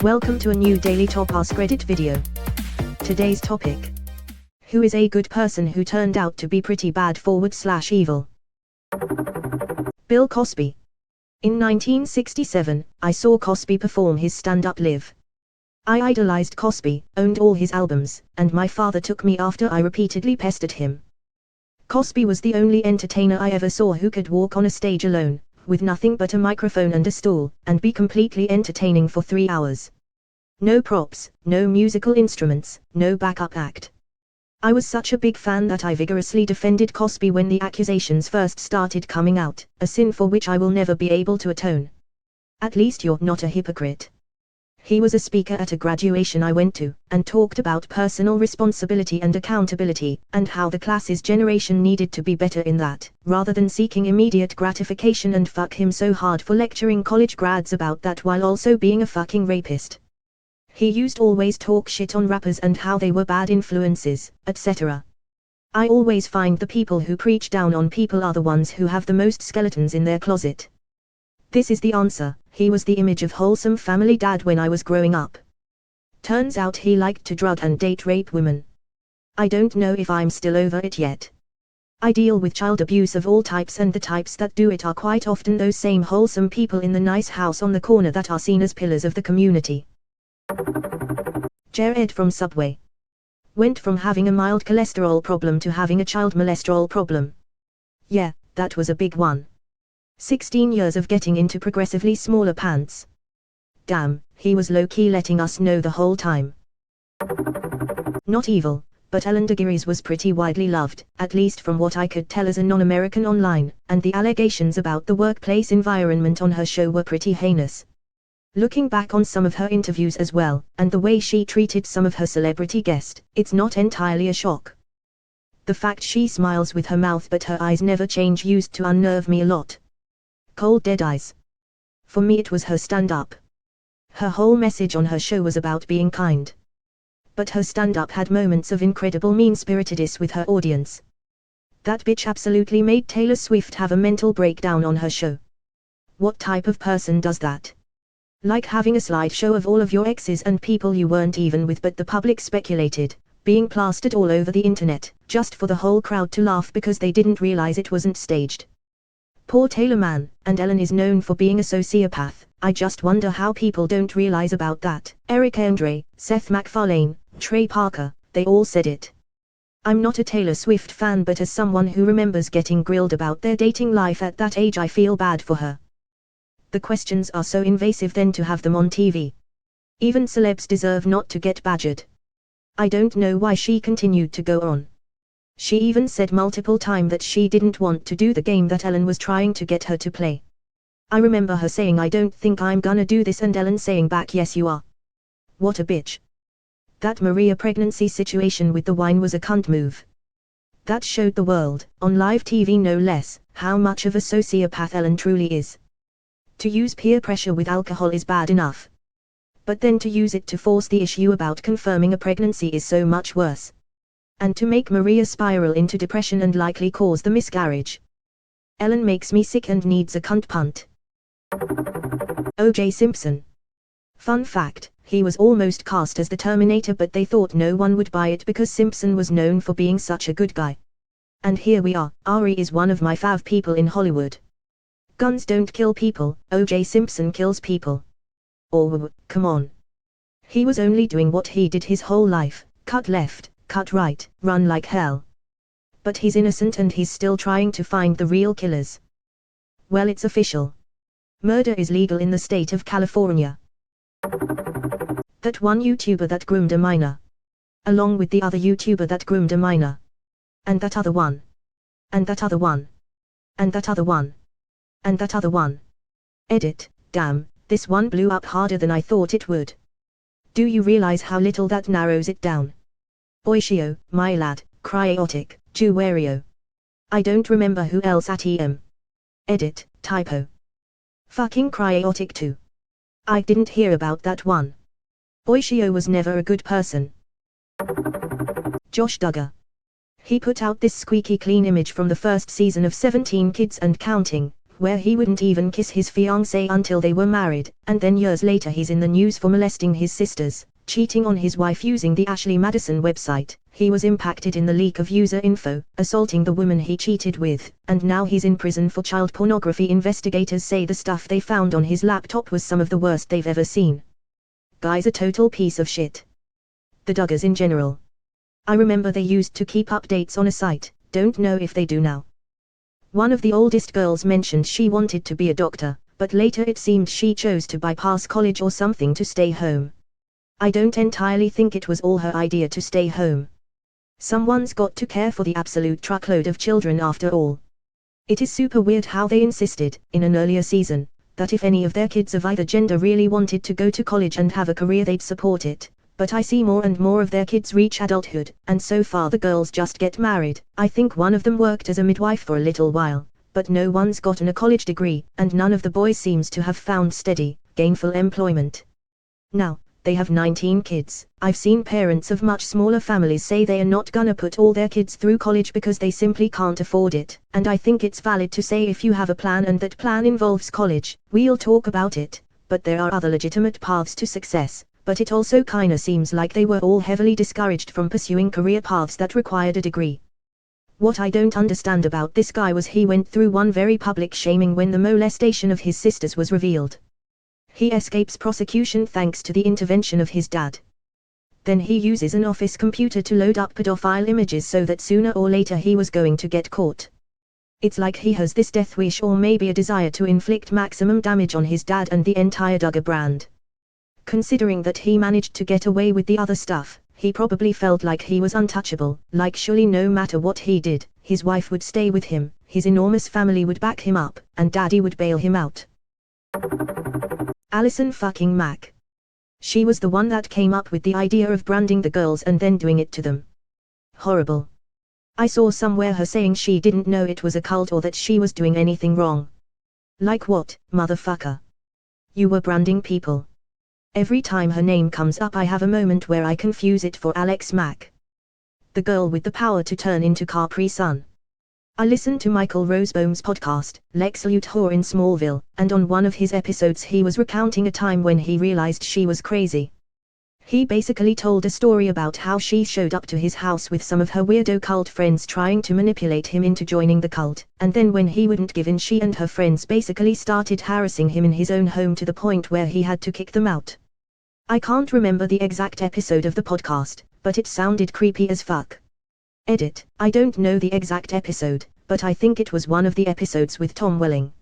Welcome to a new daily top Askreddit video. Today's topic: who is a good person who turned out to be pretty bad / evil? Bill Cosby. In 1967, I saw Cosby perform his stand-up live. I idolized Cosby, owned all his albums, and my father took me after I repeatedly pestered him. Cosby was the only entertainer I ever saw who could walk on a stage alone, with nothing but a microphone and a stool, and be completely entertaining for 3 hours. No props, no musical instruments, no backup act. I was such a big fan that I vigorously defended Cosby when the accusations first started coming out, a sin for which I will never be able to atone. At least you're not a hypocrite. He was a speaker at a graduation I went to, and talked about personal responsibility and accountability, and how the class's generation needed to be better in that, rather than seeking immediate gratification, and fuck him so hard for lecturing college grads about that while also being a fucking rapist. He used always talk shit on rappers and how they were bad influences, etc. I always find the people who preach down on people are the ones who have the most skeletons in their closet. This is the answer: he was the image of wholesome family dad when I was growing up. Turns out he liked to drug and date rape women. I don't know if I'm still over it yet. I deal with child abuse of all types, and the types that do it are quite often those same wholesome people in the nice house on the corner that are seen as pillars of the community. Jared from Subway. Went from having a mild cholesterol problem to having a child molesтерol problem. Yeah, that was a big one. 16 years of getting into progressively smaller pants. Damn, he was low-key letting us know the whole time. Not evil, but Ellen DeGeneres was pretty widely loved, at least from what I could tell as a non-American online, and the allegations about the workplace environment on her show were pretty heinous. Looking back on some of her interviews as well, and the way she treated some of her celebrity guests, it's not entirely a shock. The fact she smiles with her mouth but her eyes never change used to unnerve me a lot. Cold dead eyes. For me it was her stand-up. Her whole message on her show was about being kind. But her stand-up had moments of incredible mean-spiritedness with her audience. That bitch absolutely made Taylor Swift have a mental breakdown on her show. What type of person does that? Like having a slideshow of all of your exes and people you weren't even with but the public speculated, being plastered all over the internet, just for the whole crowd to laugh because they didn't realize it wasn't staged. Poor Taylor man, and Ellen is known for being a sociopath. I just wonder how people don't realize about that. Eric Andre, Seth MacFarlane, Trey Parker, they all said it. I'm not a Taylor Swift fan, but as someone who remembers getting grilled about their dating life at that age, I feel bad for her. The questions are so invasive then to have them on TV. Even celebs deserve not to get badgered. I don't know why she continued to go on. She even said multiple times that she didn't want to do the game that Ellen was trying to get her to play. I remember her saying, "I don't think I'm gonna do this," and Ellen saying back, "Yes you are." What a bitch. That Maria pregnancy situation with the wine was a cunt move. That showed the world, on live TV no less, how much of a sociopath Ellen truly is. To use peer pressure with alcohol is bad enough. But then to use it to force the issue about confirming a pregnancy is so much worse. And to make Maria spiral into depression and likely cause the miscarriage. Ellen makes me sick and needs a cunt punt. O.J. Simpson. Fun fact, he was almost cast as the Terminator, but they thought no one would buy it because Simpson was known for being such a good guy. And here we are. Ari is one of my fav people in Hollywood. Guns don't kill people, O.J. Simpson kills people. Oh, come on. He was only doing what he did his whole life: cut left, cut right, run like hell. But he's innocent and he's still trying to find the real killers. Well, it's official. Murder is legal in the state of California. That one YouTuber that groomed a minor. Along with the other YouTuber that groomed a minor. And that other one. And that other one. And that other one. And that other one. Edit, damn, this one blew up harder than I thought it would. Do you realize how little that narrows it down? Oishio, my lad, cryotic, Juwario. I don't remember who else at EM. Edit, typo. Fucking cryotic too. I didn't hear about that one. Oishio was never a good person. Josh Duggar. He put out this squeaky clean image from the first season of 17 Kids and Counting, where he wouldn't even kiss his fiancée until they were married, and then years later he's in the news for molesting his sisters, cheating on his wife using the Ashley Madison website. He was impacted in the leak of user info, assaulting the woman he cheated with, and now he's in prison for child pornography. Investigators say the stuff they found on his laptop was some of the worst they've ever seen. Guy's a total piece of shit. The Duggars in general. I remember they used to keep updates on a site, don't know if they do now. One of the oldest girls mentioned she wanted to be a doctor, but later it seemed she chose to bypass college or something to stay home. I don't entirely think it was all her idea to stay home. Someone's got to care for the absolute truckload of children after all. It is super weird how they insisted, in an earlier season, that if any of their kids of either gender really wanted to go to college and have a career they'd support it. But I see more and more of their kids reach adulthood, and so far the girls just get married. I think one of them worked as a midwife for a little while, but no one's gotten a college degree, and none of the boys seems to have found steady, gainful employment. Now, they have 19 kids. I've seen parents of much smaller families say they are not gonna put all their kids through college because they simply can't afford it, and I think it's valid to say if you have a plan and that plan involves college, we'll talk about it, but there are other legitimate paths to success. But it also kinda seems like they were all heavily discouraged from pursuing career paths that required a degree. What I don't understand about this guy was he went through one very public shaming when the molestation of his sisters was revealed. He escapes prosecution thanks to the intervention of his dad. Then he uses an office computer to load up pedophile images so that sooner or later he was going to get caught. It's like he has this death wish or maybe a desire to inflict maximum damage on his dad and the entire Duggar brand. Considering that he managed to get away with the other stuff, he probably felt like he was untouchable, like surely no matter what he did, his wife would stay with him, his enormous family would back him up, and daddy would bail him out. Allison fucking Mack. She was the one that came up with the idea of branding the girls and then doing it to them. Horrible. I saw somewhere her saying she didn't know it was a cult or that she was doing anything wrong. Like what, motherfucker? You were branding people. Every time her name comes up I have a moment where I confuse it for Alex Mack. The girl with the power to turn into Capri Sun. I listened to Michael Rosebone's podcast, Lex Luthor in Smallville, and on one of his episodes he was recounting a time when he realized she was crazy. He basically told a story about how she showed up to his house with some of her weirdo cult friends trying to manipulate him into joining the cult, and then when he wouldn't give in she and her friends basically started harassing him in his own home to the point where he had to kick them out. I can't remember the exact episode of the podcast, but it sounded creepy as fuck. Edit, I don't know the exact episode, but I think it was one of the episodes with Tom Welling.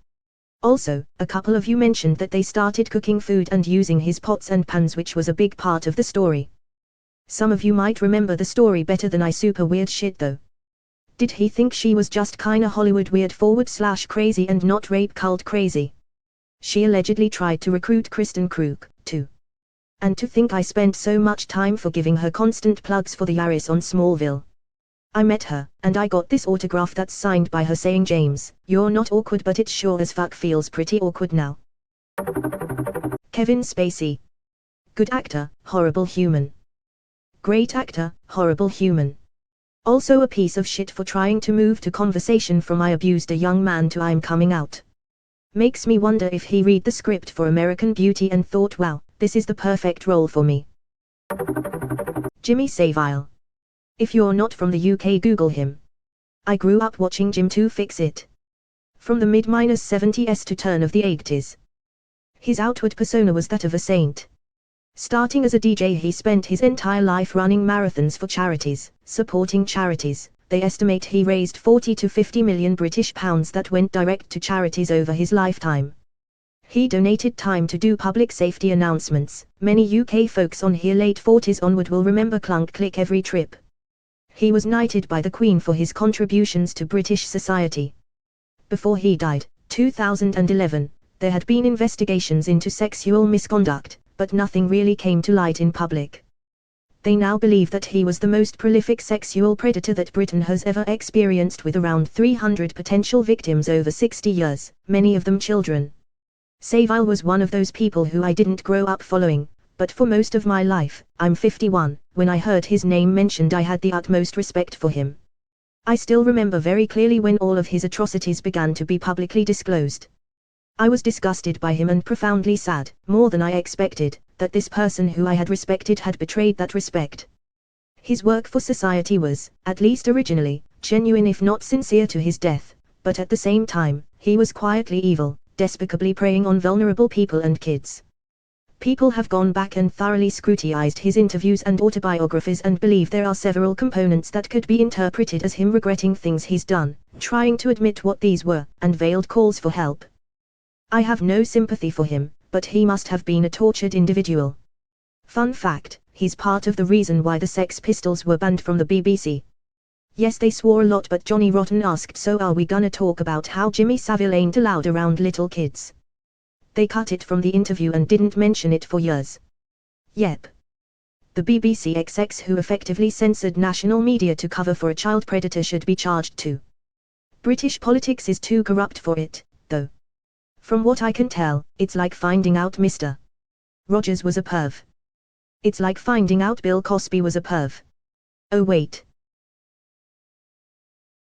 Also, a couple of you mentioned that they started cooking food and using his pots and pans, which was a big part of the story. Some of you might remember the story better than I. Super weird shit though. Did he think she was just kinda Hollywood weird / crazy and not rape cult crazy? She allegedly tried to recruit Kristen Krug, too. And to think I spent so much time for giving her constant plugs for the Yaris on Smallville. I met her, and I got this autograph that's signed by her saying, "James, you're not awkward but it sure as fuck feels pretty awkward now." Kevin Spacey. Good actor, horrible human. Great actor, horrible human. Also a piece of shit for trying to move the conversation from "I abused a young man" to "I'm coming out." Makes me wonder if he read the script for American Beauty and thought, wow, this is the perfect role for me. Jimmy Savile. If you're not from the UK, Google him. I grew up watching Jim 2 Fix It. From the mid-70s to turn of the 80s. His outward persona was that of a saint. Starting as a DJ, he spent his entire life running marathons for charities, supporting charities. They estimate he raised 40 to 50 million British pounds that went direct to charities over his lifetime. He donated time to do public safety announcements. Many UK folks on here late 40s onward will remember Clunk Click Every Trip. He was knighted by the Queen for his contributions to British society. Before he died, 2011, there had been investigations into sexual misconduct, but nothing really came to light in public. They now believe that he was the most prolific sexual predator that Britain has ever experienced, with around 300 potential victims over 60 years, many of them children. Savile was one of those people who I didn't grow up following, but for most of my life, I'm 51, when I heard his name mentioned I had the utmost respect for him. I still remember very clearly when all of his atrocities began to be publicly disclosed. I was disgusted by him and profoundly sad, more than I expected, that this person who I had respected had betrayed that respect. His work for society was, at least originally, genuine if not sincere to his death, but at the same time, he was quietly evil, despicably preying on vulnerable people and kids. People have gone back and thoroughly scrutinized his interviews and autobiographies and believe there are several components that could be interpreted as him regretting things he's done, trying to admit what these were, and veiled calls for help. I have no sympathy for him, but he must have been a tortured individual. Fun fact, he's part of the reason why the Sex Pistols were banned from the BBC. Yes, they swore a lot, but Johnny Rotten asked, so are we gonna talk about how Jimmy Savile ain't allowed around little kids? They cut it from the interview and didn't mention it for years. Yep. The BBC execs who effectively censored national media to cover for a child predator should be charged too. British politics is too corrupt for it, though. From what I can tell, it's like finding out Mr. Rogers was a perv. It's like finding out Bill Cosby was a perv. Oh wait.